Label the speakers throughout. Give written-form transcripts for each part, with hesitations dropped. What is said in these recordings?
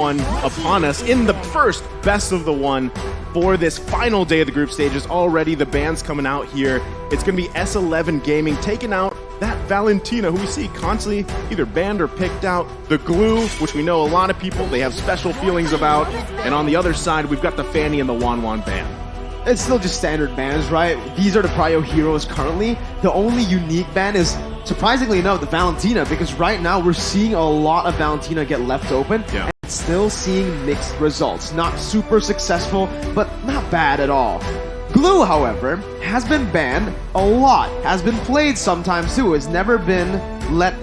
Speaker 1: one upon us in the first best of the one for this final day of the group stages. Already the bands coming out here. It's going to be S11 Gaming taking out that Valentina, who we see constantly either banned or picked out. The Glue, which we know a lot of people, they have special feelings about. And on the other side, we've got the Fanny and the Wan band.
Speaker 2: It's still just standard bans, right? These are the prio heroes currently. The only unique ban is, surprisingly enough, the Valentina, because right now we're seeing a lot of Valentina get left open.
Speaker 1: Yeah.
Speaker 2: And still seeing mixed results. Not super successful, but not bad at all. Glue, however, has been banned a lot, has been played sometimes too, has never been let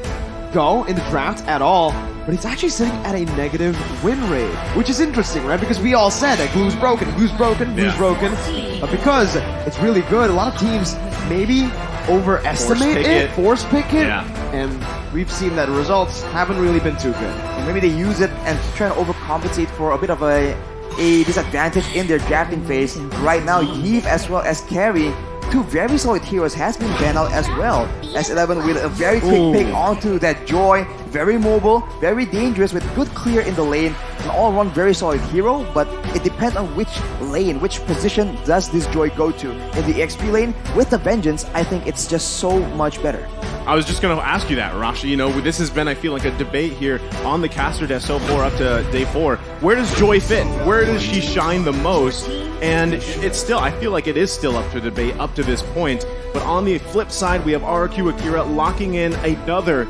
Speaker 2: go in the draft at all, but it's actually sitting at a negative win rate, which is interesting, right? Because we all said that Glue's broken, Glue's broken, Glue's broken, but because it's really good, a lot of teams maybe overestimate it, force pick it, and we've seen that results haven't really been too good.
Speaker 3: Maybe they use it and try to overcompensate for a bit of a disadvantage in their drafting phase. Right now, Yves as well as Carry, two very solid heroes, has been banned out as well. S11 with a very quick pick onto that Joy, very mobile, very dangerous with good clear in the lane, an all-around very solid hero, but it depends on which lane, which position does this Joy go to. In the XP lane, with the Vengeance, I think it's just so much better.
Speaker 1: I was just going to ask you that, Rashi. You know, this has been, I feel like, a debate here on the caster desk so far up to day 4. Where does Joy fit? Where does she shine the most? And it's still, I feel like it is still up to debate up to this point. But on the flip side, we have RRQ Akira locking in another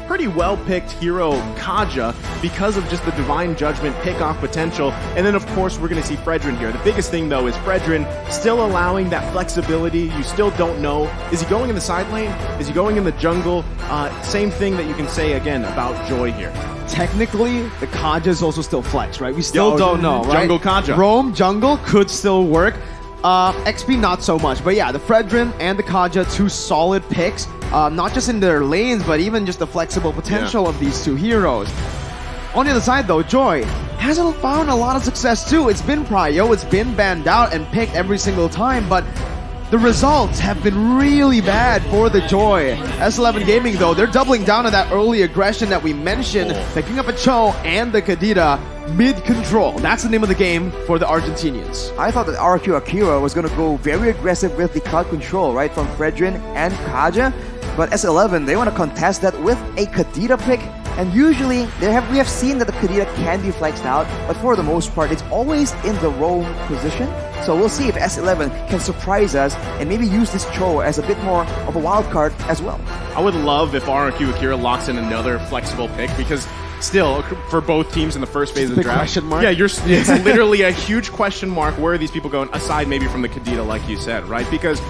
Speaker 1: pretty well-picked hero, Kaja, because of just the Divine Judgment pick-off potential. And then, of course, we're going to see Fredrin here. The biggest thing, though, is Fredrin still allowing that flexibility. You still don't know. Is he going in the side lane? Is he going in the jungle? Same thing that you can say, again, about Joy here.
Speaker 2: Technically, the Kaja is also still flex, right? We still don't know, right?
Speaker 1: Jungle Kaja.
Speaker 2: Roam, jungle could still work. XP not so much, but yeah, the Fredrin and the Kaja, two solid picks, not just in their lanes, but even just the flexible potential of these two heroes. On the other side though, Joy hasn't found a lot of success too. It's been prio, it's been banned out and picked every single time, but the results have been really bad for the Joy. S11 Gaming though, they're doubling down on that early aggression that we mentioned, picking up a Cho and the Kadira mid-control. That's the name of the game for the Argentinians.
Speaker 3: I thought that RRQ Akira was going to go very aggressive with the crowd control, right, from Fredrin and Kaja, but S11, they want to contest that with a Kadira pick, and usually we have seen that the Kadira can be flexed out, but for the most part, it's always in the roam position. So we'll see if S11 can surprise us and maybe use this Cho as a bit more of a wild card as well.
Speaker 1: I would love if RRQ Akira locks in another flexible pick, because still, for both teams in the first phase of the draft.
Speaker 2: Question mark?
Speaker 1: Yeah, it's literally a huge question mark. Where are these people going, aside maybe from the Kadita, like you said, right? Because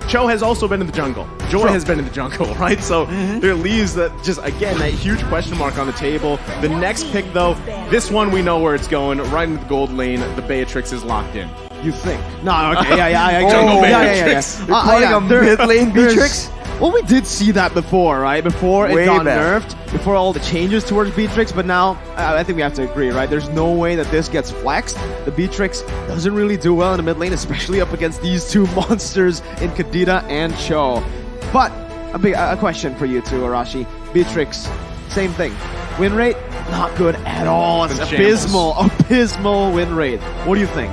Speaker 1: Cho has also been in the jungle. Joy has been in the jungle, right? So there leaves that, just again, that huge question mark on the table. The next pick, though, this one we know where it's going, right into the gold lane. The Beatrix is locked in.
Speaker 2: You think? No, okay,
Speaker 1: Jungle Beatrix.
Speaker 3: You're calling a mid-lane Beatrix?
Speaker 2: Well, we did see that before, right? Before it got nerfed, before all the changes towards Beatrix, but now I think we have to agree, right? There's no way that this gets flexed. The Beatrix doesn't really do well in the mid lane, especially up against these two monsters in Kadita and Cho. But a question for you too, Arashi. Beatrix, same thing. Win rate, not good at all. It's abysmal win rate. What do you think?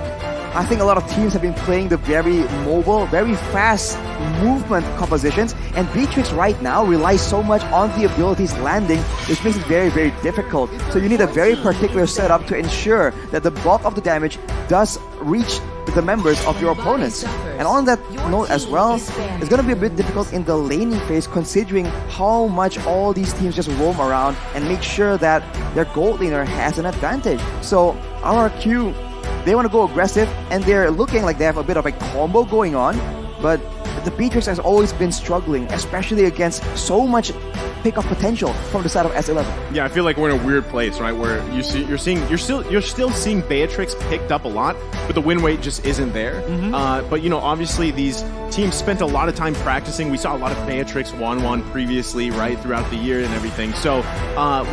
Speaker 3: I think a lot of teams have been playing the very mobile, very fast movement compositions, and Beatrix right now relies so much on the abilities landing, which makes it very, very difficult. So you need a very particular setup to ensure that the bulk of the damage does reach the members of your opponents. And on that note as well, it's going to be a bit difficult in the laning phase, considering how much all these teams just roam around and make sure that their gold laner has an advantage. So RRQ, they want to go aggressive, and they're looking like they have a bit of a combo going on, but the Beatrix has always been struggling, especially against so much pick-up potential from the side of S11.
Speaker 1: Yeah, I feel like we're in a weird place, right? Where you're still seeing Beatrix picked up a lot, but the win rate just isn't there. But you know, obviously these teams spent a lot of time practicing. We saw a lot of Beatrix 1-1 previously, right, throughout the year and everything. So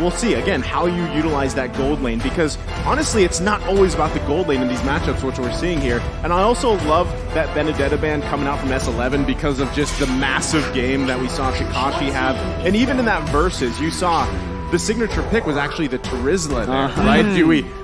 Speaker 1: we'll see again how you utilize that gold lane, because honestly, it's not always about the gold lane in these matchups, which we're seeing here. And I also love that Benedetta band coming out from S11 because of just the massive game that we saw Kakashi have, and even in that versus, you saw the signature pick was actually the Terizla there, right?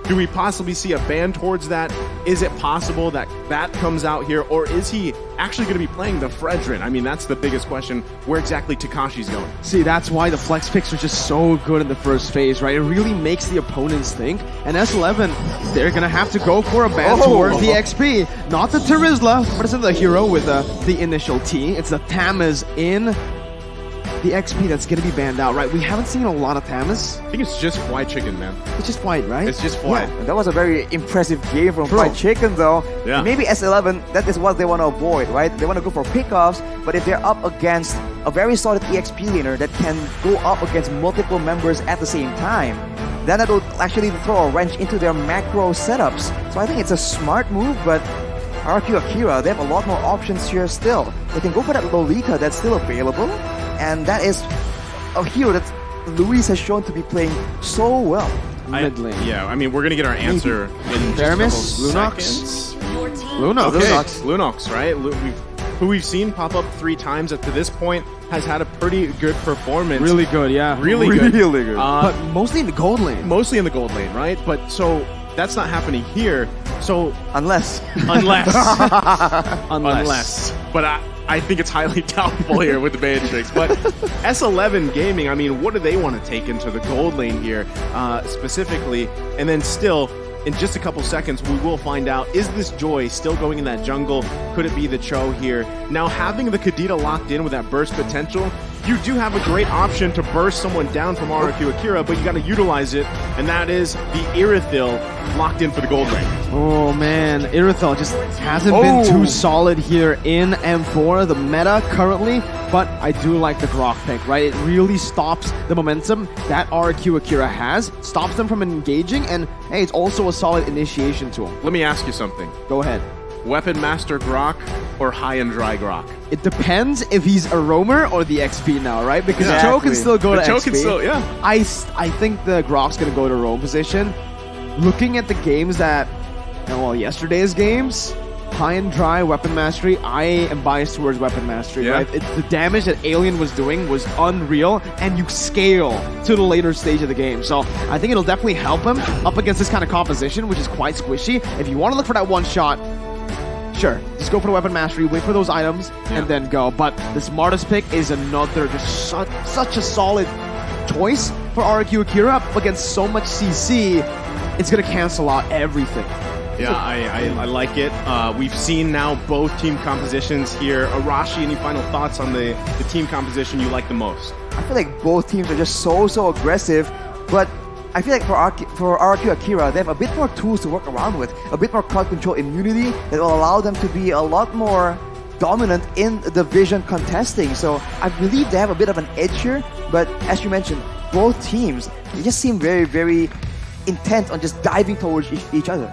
Speaker 1: Do we possibly see a ban towards that? Is it possible that that comes out here, or is he actually going to be playing the Fredrin? I mean, that's the biggest question, where exactly Takashi's going.
Speaker 2: See, that's why the flex picks are just so good in the first phase, right? It really makes the opponents think. And S11, they're going to have to go for a ban towards the XP. Not the Terizla, but it's the hero with the initial T. It's the Tamiz in the XP that's going to be banned out, right? We haven't seen a lot of Tamiz.
Speaker 1: I think it's just White Chicken, man.
Speaker 2: It's just white, right?
Speaker 1: It's just white.
Speaker 3: Yeah, that was a very impressive game from Fried Chicken, though.
Speaker 1: Yeah.
Speaker 3: Maybe S11, that is what they want to avoid, right? They want to go for pickoffs, but if they're up against a very solid EXP laner that can go up against multiple members at the same time, then that will actually throw a wrench into their macro setups. So I think it's a smart move, but RRQ Akira, they have a lot more options here still. They can go for that Lolita that's still available, and that is a hero that Luis has shown to be playing so well.
Speaker 2: Mid lane.
Speaker 1: Yeah, I mean, we're going to get our answer in
Speaker 2: Paramis,
Speaker 1: just a couple
Speaker 2: Lunox?
Speaker 1: seconds.
Speaker 2: Lunox.
Speaker 1: Okay, Lunox, right? Who we've seen pop up 3 times up to this point, has had a pretty good performance.
Speaker 2: Really good, yeah.
Speaker 1: Really good.
Speaker 3: Really good.
Speaker 2: But mostly in the gold lane.
Speaker 1: Mostly in the gold lane, right? But so that's not happening here. So
Speaker 3: Unless.
Speaker 1: unless.
Speaker 2: Unless.
Speaker 1: But I think it's highly doubtful here with the Matrix. But S11 Gaming, I mean, what do they want to take into the gold lane here specifically? And then still, in just a couple seconds, we will find out, is this Joy still going in that jungle? Could it be the Cho here? Now, having the Kadita locked in with that burst potential, you do have a great option to burst someone down from RRQ Akira, but you got to utilize it, and that is the Irithil locked in for the gold lane.
Speaker 2: Oh man, Irithel just hasn't been too solid here in M4, the meta currently, but I do like the Grok pick, right? It really stops the momentum that RRQ Akira has, stops them from engaging, and hey, it's also a solid initiation tool.
Speaker 1: Let me ask you something.
Speaker 2: Go ahead.
Speaker 1: Weapon Master Grok or High and Dry Grok?
Speaker 2: It depends if he's a roamer or the XP now, right? Because
Speaker 3: Exactly.
Speaker 2: Cho can still go
Speaker 1: The
Speaker 2: to
Speaker 1: Cho
Speaker 2: XP.
Speaker 1: can still, yeah.
Speaker 2: I think the Grok's gonna go to roam position. Looking at the games that, well, yesterday's games, High and Dry, Weapon Mastery, I am biased towards Weapon Mastery,
Speaker 1: Yeah.
Speaker 2: right? The damage that Alien was doing was unreal, and you scale to the later stage of the game. So I think it'll definitely help him up against this kind of composition, which is quite squishy. If you want to look for that one shot, sure, just go for the Weapon Mastery, wait for those items, and then go. But the smartest pick is another, just such a solid choice for RRQ Akira up against so much CC. It's going to cancel out everything.
Speaker 1: Yeah, I like it. We've seen now both team compositions here. Arashi, any final thoughts on the team composition you like the most?
Speaker 3: I feel like both teams are just so aggressive, but I feel like for RRQ Akira, they have a bit more tools to work around with, a bit more crowd control immunity that will allow them to be a lot more dominant in the vision contesting. So I believe they have a bit of an edge here, but as you mentioned, both teams, they just seem very intent on just diving towards each other.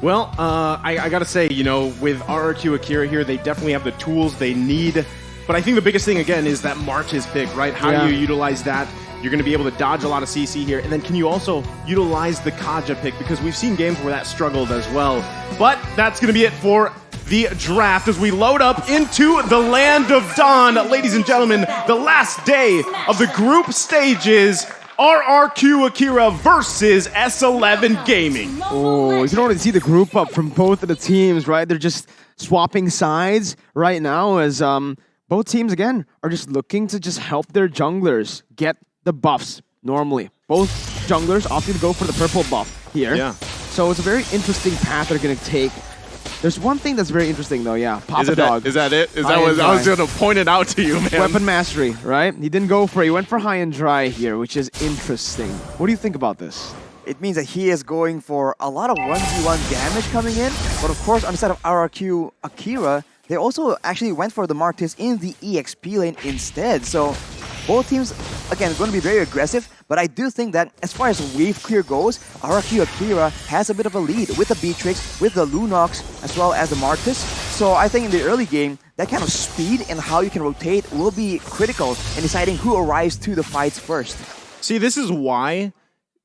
Speaker 1: Well, I gotta say, you know, with RRQ Akira here, they definitely have the tools they need. But I think the biggest thing, again, is that Marches pick, right? How do you utilize that? You're going to be able to dodge a lot of CC here. And then can you also utilize the Kaja pick? Because we've seen games where that struggled as well. But that's going to be it for the draft as we load up into the Land of Dawn. Ladies and gentlemen, the last day of the group stages. RRQ Akira versus S11 Gaming.
Speaker 2: Oh, you can already see the group up from both of the teams, right? They're just swapping sides right now as both teams, again, are just looking to just help their junglers get the buffs normally. Both junglers opting to go for the purple buff here.
Speaker 1: Yeah.
Speaker 2: So it's a very interesting path they're going to take. There's one thing that's very interesting, though, yeah. Papa Dog.
Speaker 1: Is that it? Is
Speaker 2: High
Speaker 1: that what
Speaker 2: and
Speaker 1: I was
Speaker 2: Dry.
Speaker 1: going to point it out to you, man?
Speaker 2: Weapon Mastery, right? He didn't go for it. He went for High and Dry here, which is interesting. What do you think about this?
Speaker 3: It means that he is going for a lot of 1v1 damage coming in, but of course on the side of RRQ Akira, they also actually went for the Martis in the EXP lane instead. So both teams, again, going to be very aggressive, but I do think that as far as wave clear goes, RRQ Akira has a bit of a lead with the Beatrix, with the Lunox, as well as the Martis. So I think in the early game, that kind of speed and how you can rotate will be critical in deciding who arrives to the fights first.
Speaker 1: See, this is why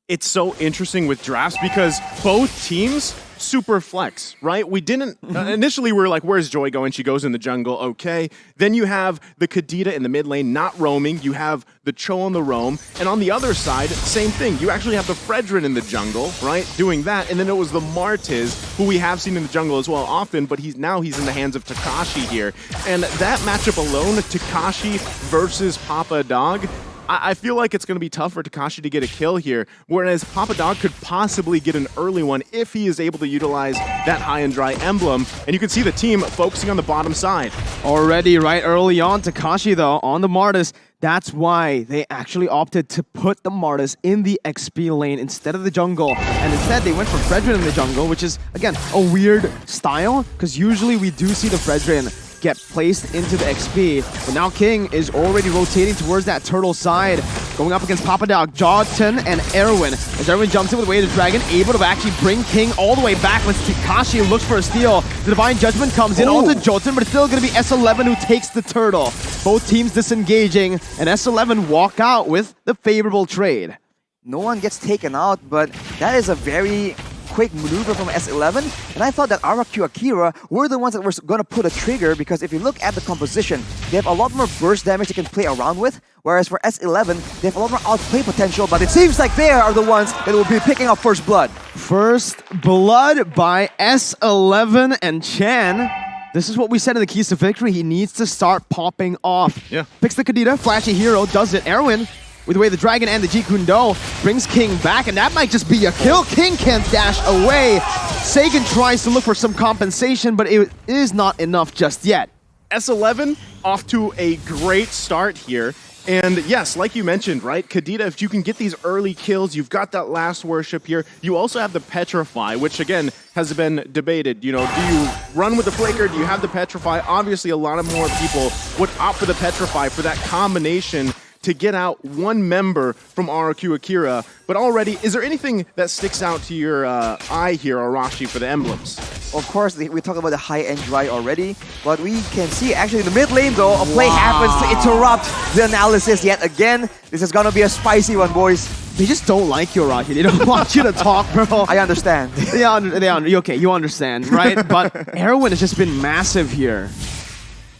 Speaker 1: it's so interesting with drafts, because both teams super flex, right? We didn't, initially we were like, where's Joy going? She goes in the jungle, okay. Then you have the Kadita in the mid lane, not roaming. You have the Cho on the roam. And on the other side, same thing. You actually have the Fredrin in the jungle, right? Doing that. And then it was the Martiz, who we have seen in the jungle as well often, but he's in the hands of Takashi here. And that matchup alone, Takashi versus Papa Dog, I feel like it's going to be tough for Takashi to get a kill here, whereas Papa Dog could possibly get an early one if he is able to utilize that high and dry emblem. And you can see the team focusing on the bottom side.
Speaker 2: Already right early on, Takashi though, on the Martis. That's why they actually opted to put the Martis in the XP lane instead of the jungle. And instead, they went for Fredrin in the jungle, which is, again, a weird style, because usually we do see the Fredrin get placed into the XP. But now King is already rotating towards that turtle side, going up against Papa Dog, Jawton, and Erwin. As Erwin jumps in with Way of the Dragon, able to actually bring King all the way back. When Takashi looks for a steal, the Divine Judgment comes in onto Jawton, but it's still going to be S11 who takes the turtle. Both teams disengaging, and S11 walk out with the favorable trade.
Speaker 3: No one gets taken out, but that is a very quick maneuver from S11, and I thought that RRQ Akira were the ones that were going to put a trigger, because if you look at the composition, they have a lot more burst damage they can play around with, whereas for S11, they have a lot more outplay potential, but it seems like they are the ones that will be picking up first blood.
Speaker 2: First blood by S11 and Chan. This is what we said in the keys to victory. He needs to start popping off.
Speaker 1: Yeah.
Speaker 2: Picks the Kadita, flashy hero, does it. Erwin, with the way the Dragon and the Jikundo, brings King back, and that might just be a kill. King can't dash away. Sagan tries to look for some compensation, but it is not enough just yet.
Speaker 1: S11 off to a great start here. And yes, like you mentioned, right, Kadita, if you can get these early kills, you've got that last worship here. You also have the Petrify, which again has been debated. You know, do you run with the Flicker? Do you have the Petrify? Obviously, a lot of more people would opt for the Petrify for that combination to get out one member from RRQ Akira. But already, is there anything that sticks out to your eye here, Arashi, for the emblems?
Speaker 3: Of course, we talked about the high-end dry already, but we can see actually in the mid lane though, a play happens to interrupt the analysis yet again. This is gonna be a spicy one, boys.
Speaker 2: They just don't like you, Arashi. They don't want you to talk, bro.
Speaker 3: I understand.
Speaker 2: Okay, you understand, right? But Erwin has just been massive here.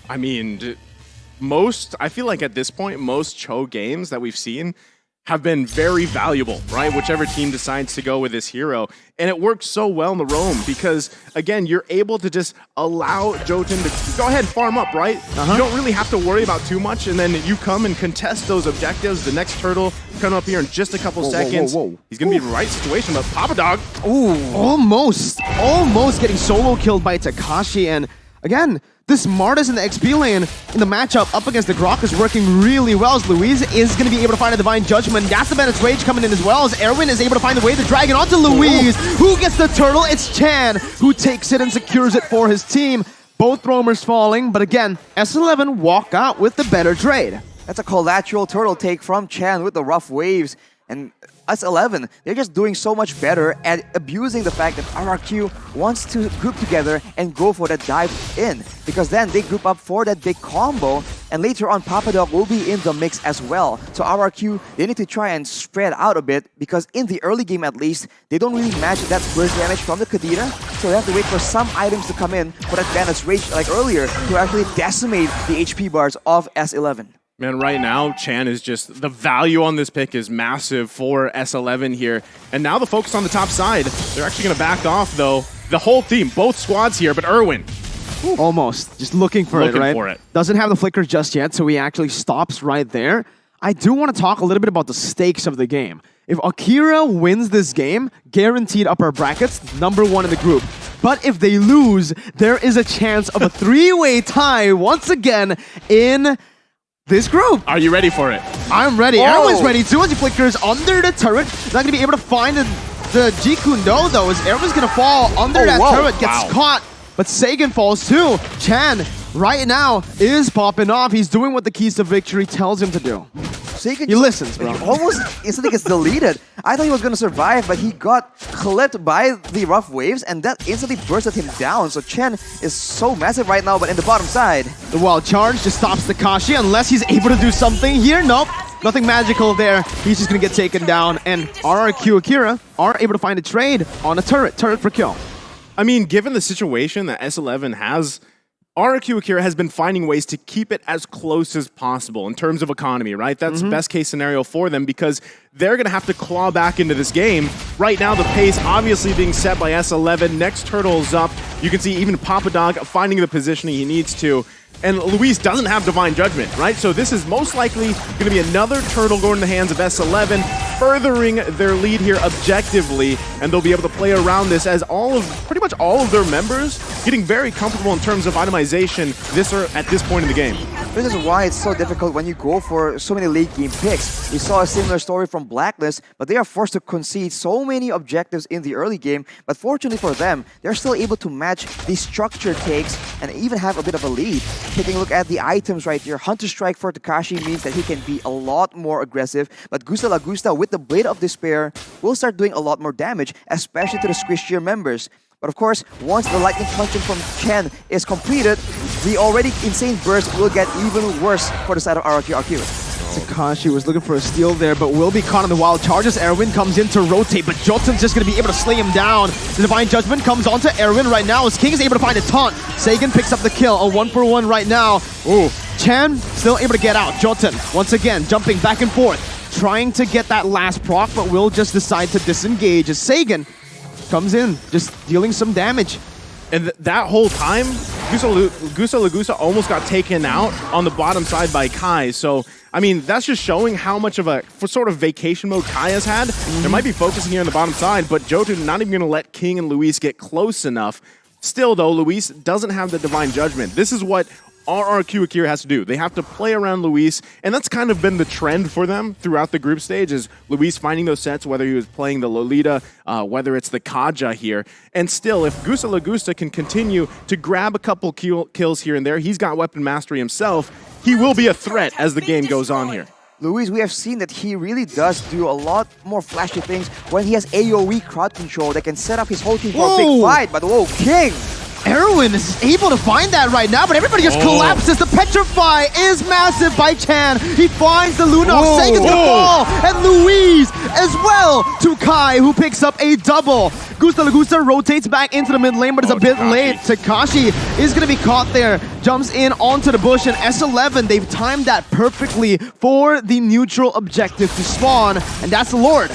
Speaker 1: I mean, I feel like at this point, most Cho games that we've seen have been very valuable, right? Whichever team decides to go with this hero. And it works so well in the roam because, again, you're able to just allow Jotun to go ahead and farm up, right? You don't really have to worry about too much, and then you come and contest those objectives. The next turtle come up here in just a couple seconds. He's going to be in the right situation, but Papa Dog.
Speaker 2: Ooh, almost getting solo killed by Takashi. And again, this Martis in the XP lane in the matchup up against the Grok is working really well, as Louise is going to be able to find a Divine Judgment. That's the Bennett's Rage coming in as well, as Erwin is able to find the way the Dragon onto Louise. Who gets the turtle? It's Chan who takes it and secures it for his team. Both roamers falling, but again, S11 walk out with the better trade.
Speaker 3: That's a collateral turtle take from Chan with the rough waves. And S11, they're just doing so much better at abusing the fact that RRQ wants to group together and go for that dive in, because then they group up for that big combo, and later on Papa Dog will be in the mix as well. So RRQ, they need to try and spread out a bit, because in the early game at least, they don't really match that burst damage from the Kadita, so they have to wait for some items to come in for that Bandit's Rage like earlier to actually decimate the HP bars of S11.
Speaker 1: Man, right now, Chan is just, the value on this pick is massive for S11 here. And now the focus on the top side. They're actually going to back off, though. The whole team, both squads here, but Erwin.
Speaker 2: Almost. Just looking for it, right? Doesn't have the flicker just yet, so he actually stops right there. I do want to talk a little bit about the stakes of the game. If Akira wins this game, guaranteed upper brackets, #1 in the group. But if they lose, there is a chance of a three-way tie once again in this group.
Speaker 1: Are you ready for it?
Speaker 2: I'm ready. Erwin's ready too, as he flickers under the turret. Not going to be able to find the Jikundo though, as Erwin's going to fall under that turret, gets caught. But Sagan falls too. Chan, right now, is popping off. He's doing what the keys to victory tells him to do.
Speaker 3: Sagan
Speaker 2: he listens, bro.
Speaker 3: Almost instantly gets deleted. I thought he was going to survive, but he got clipped by the rough waves, and that instantly bursted him down. So Chen is so massive right now, but in the bottom side.
Speaker 2: The wild charge just stops Takashi, unless he's able to do something here. Nope, nothing magical there. He's just going to get taken down, and RRQ Akira are able to find a trade on a turret for kill.
Speaker 1: I mean, given the situation that S11 has, RRQ Akira has been finding ways to keep it as close as possible in terms of economy, right? That's best case scenario for them because they're going to have to claw back into this game. Right now, the pace obviously being set by S11. Next turtle's up. You can see even Papa Dog finding the positioning he needs to. And Luis doesn't have Divine Judgment, right? So this is most likely going to be another turtle going in the hands of S11, furthering their lead here objectively, and they'll be able to play around this as pretty much all of their members getting very comfortable in terms of itemization at this point in the game.
Speaker 3: This is why it's so difficult when you go for so many late game picks. We saw a similar story from Blacklist, but they are forced to concede so many objectives in the early game. But fortunately for them, they're still able to match the structure takes and even have a bit of a lead. Taking a look at the items right here, Hunter Strike for Takashi means that he can be a lot more aggressive, but Gusta La Gusta with the Blade of Despair will start doing a lot more damage, especially to the Squishier members. But of course, once the lightning punching from Chen is completed, the already insane burst will get even worse for the side of RRQ Akira.
Speaker 2: Takashi was looking for a steal there, but will be caught in the wild charges. Erwin comes in to rotate, but Jotun's just going to be able to slay him down. The Divine Judgment comes onto Erwin right now as King is able to find a taunt. Sagan picks up the kill, a 1-for-1 right now. Ooh, Chen still able to get out. Jotun, once again, jumping back and forth, trying to get that last proc, but will just decide to disengage as Sagan comes in, just dealing some damage.
Speaker 1: And that whole time, Gusta Lagusa almost got taken out on the bottom side by Kai. So, I mean, that's just showing how much of a sort of vacation mode Kai has had. They might be focusing here on the bottom side, but Jotun not even going to let King and Luis get close enough. Still, though, Luis doesn't have the Divine Judgment. This is what RRQ Akira has to do. They have to play around Luis, and that's kind of been the trend for them throughout the group stage, is Luis finding those sets, whether he was playing the Lolita, whether it's the Kaja here. And still, if Gusta Lagusta can continue to grab a couple kills here and there, he's got weapon mastery himself, he will be a threat as the game goes on here.
Speaker 3: Luis, we have seen that he really does do a lot more flashy things when he has AoE crowd control that can set up his whole team for a big fight. But whoa, King!
Speaker 2: Erwin is able to find that right now, but everybody just collapses. The Petrify is massive by Chan. He finds the Lunox. Sagan's gonna fall, and Luis as well to Kai, who picks up a double. Gusta Lagusta rotates back into the mid lane, but it's a bit late. Takashi is gonna be caught there. Jumps in onto the bush, and S11, they've timed that perfectly for the neutral objective to spawn, and that's the Lord.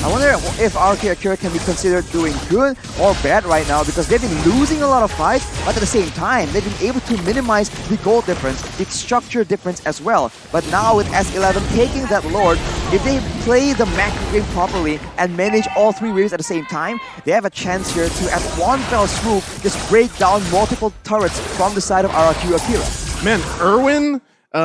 Speaker 3: I wonder if RRQ Akira can be considered doing good or bad right now, because they've been losing a lot of fights, but at the same time, they've been able to minimize the goal difference, the structure difference as well. But now with S11 taking that Lord, if they play the macro game properly and manage all three waves at the same time, they have a chance here to, at one fell swoop, just break down multiple turrets from the side of RRQ Akira.
Speaker 1: Man, Erwin...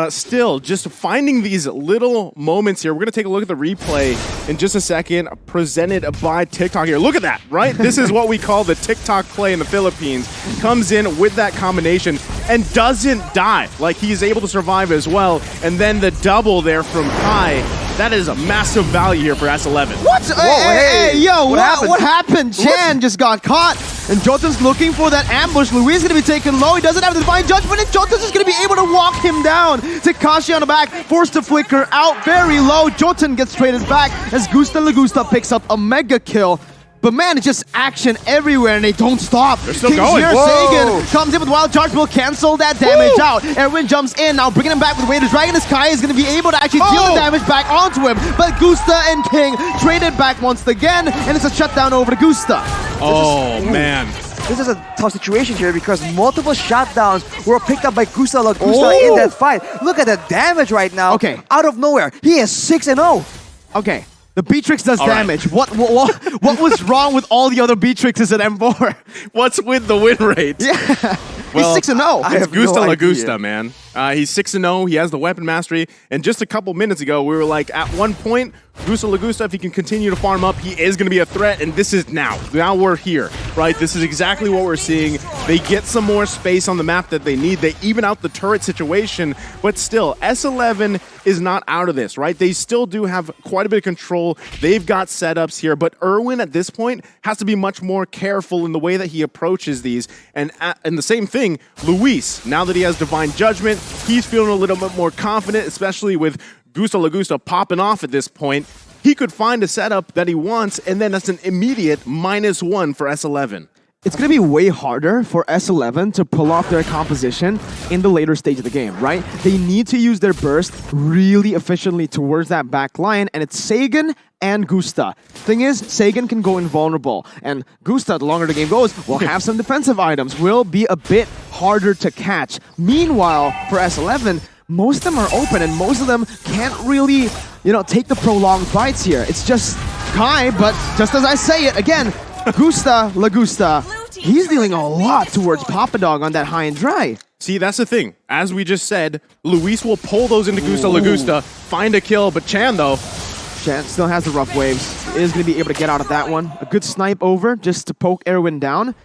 Speaker 1: still, just finding these little moments here. We're going to take a look at the replay in just a second, presented by TikTok here. Look at that, right? This is what we call the TikTok play in the Philippines. Comes in with that combination and doesn't die. Like, he's able to survive as well. And then the double there from Kai. That is a massive value here for S11.
Speaker 2: What? What happened? Chan just got caught, and Jotun's looking for that ambush. Luis is going to be taken low. He doesn't have the Divine Judgment, and Jotun's just going to be able to walk him down. Takashi on the back, forced to flicker out very low. Jotun gets traded back as Gusta Lagusta picks up a mega kill. But man, it's just action everywhere, and they don't stop.
Speaker 1: They're still going.
Speaker 2: Sagan comes in with Wild Charge, will cancel that damage out. Erwin jumps in, now bringing him back with Wader's Dragon. As Kai is going to be able to actually deal the damage back onto him. But Gusta and King traded back once again, and it's a shutdown over to Gusta.
Speaker 1: Man.
Speaker 3: This is a tough situation here because multiple shutdowns were picked up by Gusta Lagusta in that fight. Look at the damage right now.
Speaker 2: Okay.
Speaker 3: Out of nowhere, he is 6-0.
Speaker 2: Okay. The Beatrix does damage. Right. What was wrong with all the other Beatrixes at M4?
Speaker 1: What's with the win rate?
Speaker 2: Yeah.
Speaker 1: Well,
Speaker 2: he's 6-0.
Speaker 1: It's Gusta Lagusta, man. He's 6-0. He has the weapon mastery. And just a couple minutes ago, we were like, at one point, Gusta Lagusta, if he can continue to farm up, he is going to be a threat. And this is now. Now we're here, right? This is exactly what we're seeing. They get some more space on the map that they need. They even out the turret situation. But still, S11 is not out of this, right? They still do have quite a bit of control. They've got setups here. But Erwin, at this point, has to be much more careful in the way that he approaches these. And the same thing, Luis, now that he has Divine Judgment, he's feeling a little bit more confident, especially with Gusta Lagusta popping off at this point. He could find a setup that he wants, and then that's an immediate -1 for S11.
Speaker 2: It's going to be way harder for S11 to pull off their composition in the later stage of the game, right? They need to use their burst really efficiently towards that back line, and it's Sagan and Gusta. Thing is, Sagan can go invulnerable, and Gusta, the longer the game goes, will have some defensive items, will be a bit harder to catch. Meanwhile, for S11, most of them are open, and most of them can't really, take the prolonged fights here. It's just Kai, but just as I say it, again, Gusta, Lagusta, he's dealing a lot towards Papadog on that high and dry.
Speaker 1: See, that's the thing. As we just said, Luis will pull those into Gusta Lagusta, find a kill, but Chan, though...
Speaker 2: Chan still has the rough waves. Is going to be able to get out of that one. A good snipe over just to poke Erwin down.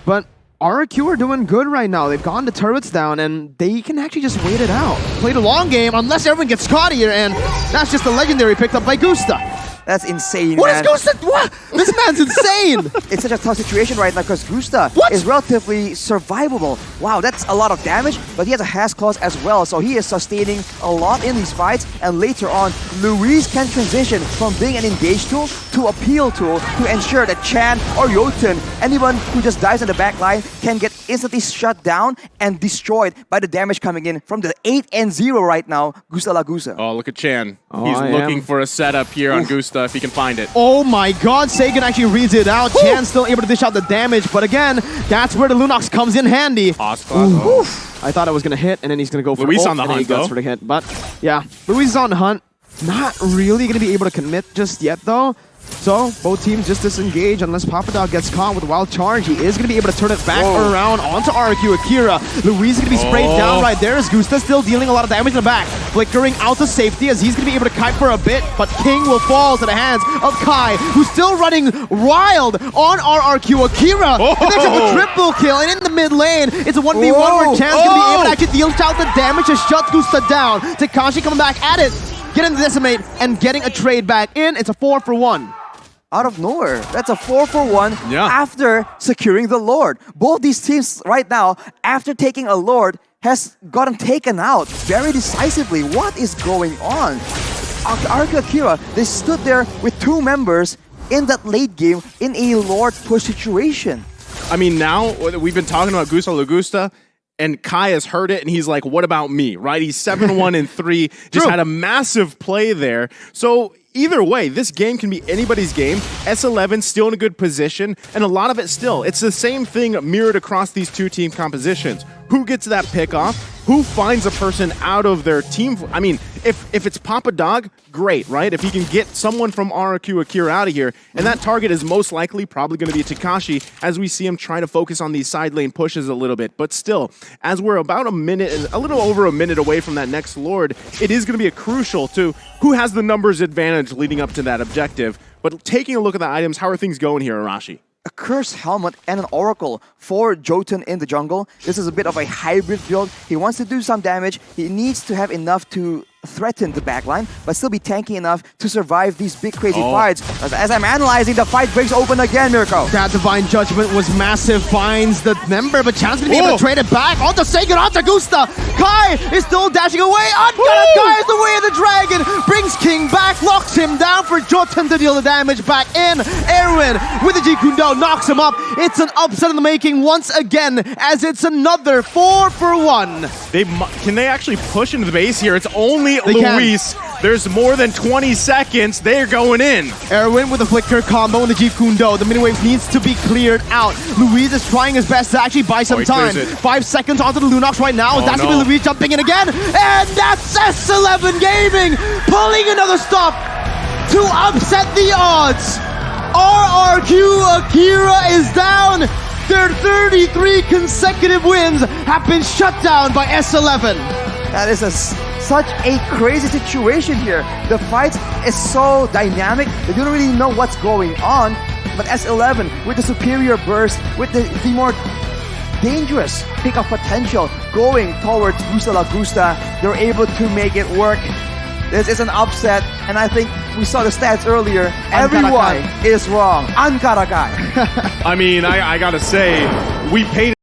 Speaker 2: But RRQ are doing good right now. They've gotten the turrets down, and they can actually just wait it out. Play the long game, unless Erwin gets caught here, and that's just a legendary picked up by Gusta.
Speaker 3: That's insane,
Speaker 2: What
Speaker 3: man.
Speaker 2: is Gusta? What? This man's insane!
Speaker 3: It's such a tough situation right now because Gusta is relatively survivable. Wow, that's a lot of damage, but he has a Has clause as well, so he is sustaining a lot in these fights, and later on, Luis can transition from being an engage tool to a peel tool to ensure that Chan or Jotun, anyone who just dies on the back line, can get instantly shut down and destroyed by the damage coming in from the 8 and 0 right now, Gusta Lagusa.
Speaker 1: Oh, look at Chan.
Speaker 2: Oh,
Speaker 1: He's
Speaker 2: I
Speaker 1: looking
Speaker 2: am.
Speaker 1: for a setup here on Gusta if he can find it.
Speaker 2: Oh my god, Sagan actually reads it out. Chan still able to dish out the damage, but again, that's where the Lunox comes in handy. I thought I was going to hit, and then he's going to go for
Speaker 1: Luis
Speaker 2: ult,
Speaker 1: on the
Speaker 2: and then he
Speaker 1: hunt,
Speaker 2: goes
Speaker 1: though.
Speaker 2: for the hit. But yeah, Luis is on the hunt. Not really going to be able to commit just yet, though. So, both teams just disengage unless Papadog gets caught with Wild Charge. He is going to be able to turn it back around onto RRQ Akira. Luis is going to be sprayed down right there as Gusta still dealing a lot of damage in the back. Flickering out to safety as he's going to be able to kite for a bit, but King will fall to the hands of Kai, who's still running wild on RRQ Akira. And there's a triple kill, and in the mid lane, it's a 1v1 where Chan's going to be able to actually deal out the damage to shut Gusta down. Takashi coming back at it, getting the decimate, and getting a trade back in. It's a 4-for-1.
Speaker 3: Out of nowhere. That's a 4-for-1 after securing the Lord. Both these teams right now, after taking a Lord, has gotten taken out very decisively. What is going on? RRQ Akira, they stood there with 2 members in that late game in a Lord push situation.
Speaker 1: I mean, now we've been talking about Gusta Lagusta, and Kai has heard it, and he's like, what about me, right? He's 7-1 and 3, just had a massive play there. So either way, this game can be anybody's game. S11 still in a good position, and a lot of it still. It's the same thing mirrored across these two team compositions. Who gets that pick off? Who finds a person out of their team? I mean, if it's Papadog, great, right? If he can get someone from RRQ Akira out of here, and that target is most likely probably going to be Takashi, as we see him trying to focus on these side lane pushes a little bit. But still, as we're about a little over a minute away from that next Lord, it is going to be a crucial to who has the numbers advantage leading up to that objective. But taking a look at the items, how are things going here, Arashi?
Speaker 3: A Cursed Helmet and an Oracle for Jotun in the jungle. This is a bit of a hybrid build. He wants to do some damage. He needs to have enough to threaten the backline, but still be tanky enough to survive these big crazy fights. As I'm analyzing, the fight breaks open again, Mirko.
Speaker 2: That Divine Judgment was massive, finds the member, but Chan's gonna be able to trade it back onto Sagan, onto Gusta. Kai is still dashing away. Kai is the way of the dragon, brings King back, locks him down for Jotun to deal the damage back in. Erwin with the Jikundo knocks him up. It's an upset in the making once again, as it's another 4-for-1.
Speaker 1: Can they actually push into the base here? It's only
Speaker 2: They
Speaker 1: Luis. There's more than 20 seconds. They're going in.
Speaker 2: Erwin with a flicker combo and the Jeep Kundo. The mini-wave needs to be cleared out. Luis is trying his best to actually buy some time. 5 seconds onto the Lunox right now. That's going to be Luis jumping in again. And that's S11 Gaming pulling another stop to upset the odds. RRQ Akira is down. Their 33 consecutive wins have been shut down by S11.
Speaker 3: That is such a crazy situation here. The fight is so dynamic, they don't really know what's going on. But S11, with the superior burst, with the more dangerous pick of potential going towards Gusta Lagusta, they're able to make it work. This is an upset, and I think we saw the stats earlier. Everyone is wrong. Ankarakai.
Speaker 1: I mean, I gotta say, we painted